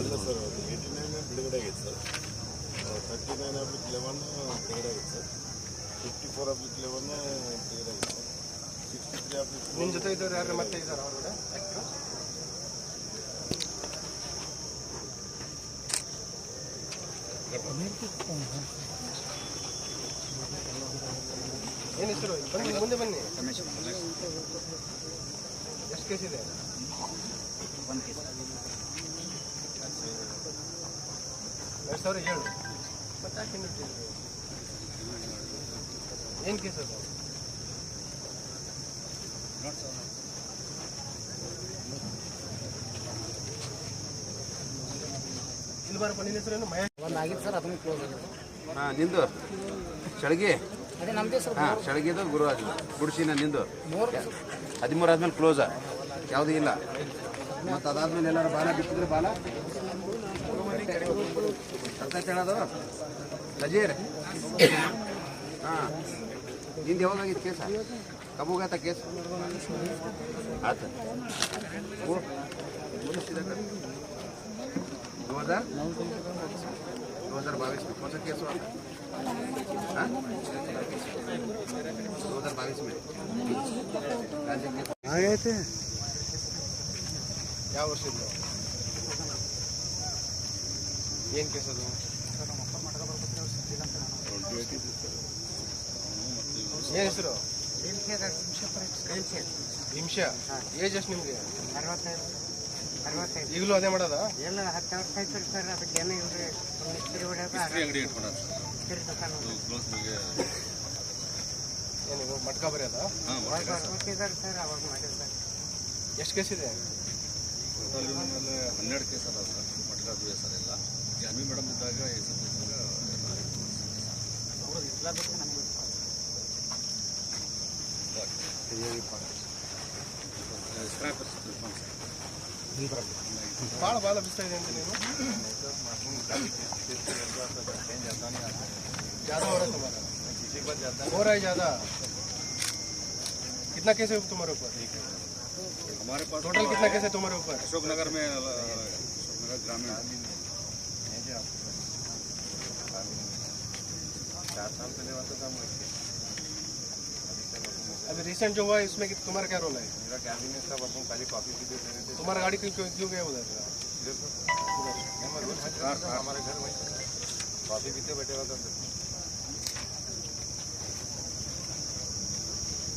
ಇಲ್ಲ ಸರ್, 89 ಬಿಡುಗಡೆ ಆಗೈತೆ ಸರ್, 39/11 ಬಿಡುಗಡೆ ಆಗೈತೆ ಸರ್, 54/11 ಬಿಡುಗಡೆ ಆಗೈತೆ ಸರ್, 63 ನಿಮ್ಮ ಜೊತೆ ಇದ್ದವ್ರು ಯಾರು ಮತ್ತೆ ಇದ್ದಾರೆ ಹೊರಗಡೆ? ಏನು ಹೆಸರು? ಬನ್ನಿ, ಮುಂದೆ ಬನ್ನಿ. ಎಷ್ಟು ಕೇಸ್ ಇದೆ? 1 ಕೇಸ್. 2007 ಮತ್ತೆ ಯಾಕೆ ಏನು ಕೇಸ್ ಅದು? ಇಲ್ಲಿ ಬಾರಪ್ಪ, ನಿನ್ನ ಹೆಸರೇನು? ಮಹೇಶ್. ಒಂದು ಆಗಿತ್ತು ಸರ್, ಅದನ್ನು ಕ್ಲೋಸ್ ಆಗಿದೆ. ಹಾಂ, ನಿಂದು ಚಳಗಿ. ಅದೇ ನಮ್ಮದೇ ಸರ್. ಹಾಂ, ಚಳಗಿದು ಗುರುರಾಜ್ ಗುಡಿಸಿನ ನಿಂದು 13 ಆದ್ಮೇಲೆ ಕ್ಲೋಸ, ಯಾವುದೂ ಇಲ್ಲ. ಮತ್ತು ಅದಾದ್ಮೇಲೆ ಎಲ್ಲರೂ ಬಾಲ ಬಿಟ್ಟಿದ್ರೆ ಬಾಲ ಅರ್ಥ ಹೇಳೋದು ನಜೀರ್. ಹಾಂ, ನಿಂದು ಯಾವಾಗಾಗಿತ್ತು ಕೇಸ? ಕಬ್ಬುಗಾತ ಕೇಸ್ ಆತ 2022 में कौन सा केस हुआ? 2022 में आ गए थे. ಯಾವ ವರ್ಷದ್ದು? ಏನು ಕೇಸ್ ಅದು? ಏನು ಹೆಸರು? ಹಿಂಸೆ. ಏಜ್ ಎಷ್ಟು ನಿಮಗೆ? 65. ಈಗಲೂ ಅದೇ ಮಾಡೋದ? ಎಲ್ಲ 10 ವರ್ಷ ಆಯ್ತು ಸರ್. ಅದಕ್ಕೆ ಏನೋ ಇವ್ರಿ ಮಿಸ್ತ್ರಿ ಹೊಡ್ಯಾಕ ಅಂಗಡಿ ಇಟ್ಕೊಂಡ ಏನು ಮಟ್ಕ ಬರೆಯೋದ? ಕೊಟ್ಟಿದ್ದಾರೆ ಸರ್, ಅವಾಗ ಮಾಡಿದ್ದಾರೆ. ಎಷ್ಟು ಕೇಸ್ ಇದೆ? 12 ಕೇಸ್ ಅದ ಸರ್. ಮಟ್ಕ ಸರ್ ಎಲ್ಲ ಜಾನ್ವಿ ಮೇಡಮ್ ಇದ್ದಾಗ ಭಾಳ ಬಿಸ್ತಾ ಇದೆ ಅಂತ ನೀವು ज़्यादा हो रहा है तुम्हारा? हो रहा है ज़्यादा? कितना केस है तुम्हारे ऊपर? हमारे पास टोटल कितना केस है तुम्हारे ऊपर? अशोकनगर में, अशोकनगर ग्रामीण 4 साल पहले हुआ था मुझे. अभी रिसेंट जो हुआ है इसमें तुम्हारा क्या रोल है? मेरा कैबिन में सब अपन खाली कॉफी पीते रहे थे. तुम्हारा गाड़ी क्यों गया उधर? हमारे घर वहीं कॉफी पीते बैठे हुआ था.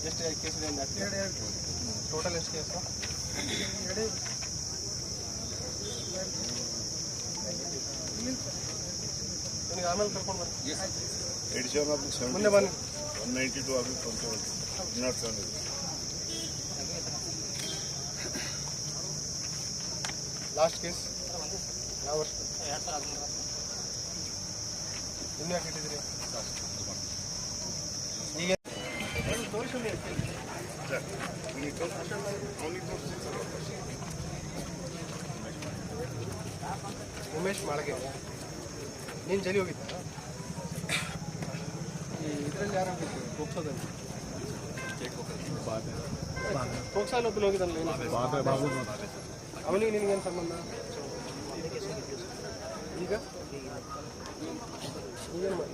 ಎಷ್ಟು ಕೇಸ್ ಇದೆ? ಟೋಟಲ್ ಎಷ್ಟು ಕೇಸು? ನಿನಗೆ ಆಮೇಲೆ ಕರ್ಕೊಂಡು ಬನ್ನಿ. ಮುಂದೆ ಬನ್ನಿ. 192 अभी not 7. ಲಾಸ್ಟ್ ಕೇಸ್ ಯಾವ ವರ್ಷ? ಇನ್ನೂ ಯಾಕೆ ಇಟ್ಟಿದ್ದೀರಿ? ಈಗ ಉಮೇಶ್ ಮಾಳಗೆ, ನೀನು ಜಲಿ ಹೋಗಿದ್ದ? ಇದರಲ್ಲಿ ಯಾರು ಹೋಗಿದ್ದು? ಪೋಕ್ಸೋದಲ್ಲಿ ಪೋಕ್ಸಲ್ಲಿ ಒಬ್ಬರು ಹೋಗಿದ್ದಲ್ಲ, ಅವನಿಗೆ ನಿನಗೇನು ಸಂಬಂಧ? ಈಗ ಈಗೇನು ಮಾಡಿ?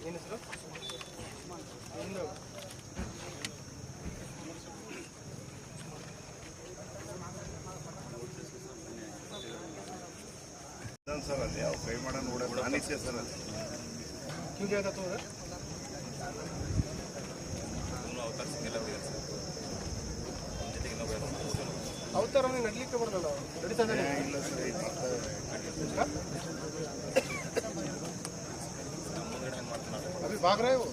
ಏನು ಹೆಸರು? सर ಅಲ್ಲಿ ಯಾವ ಫ್ರೈ ಮಾಡೋಣ ನೋಡೋಣ ಅನಿಸೆ ಸರ್ ಅಲ್ಲಿ क्यों गया था तू उधर? ಅವತಾರ ನಡಲಿಕ್ಕೆ ಬರಲ್ಲ, ನಡೀತಾ ಇಲ್ಲ ಸರ್. अभी भाग रहे हो?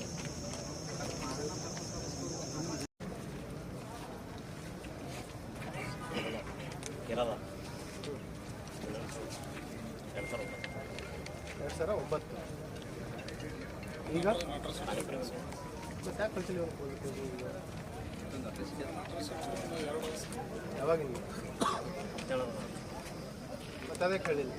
ಕೇರಳ 2009 ಈಗ ಮತ್ತೆ ಯಾಕೆ ಕಳಿಸಿಲ್ಲ? ಯಾವಾಗ ಮತ್ತೆ ಅದೇ ಕೇಳಿಲ್ಲ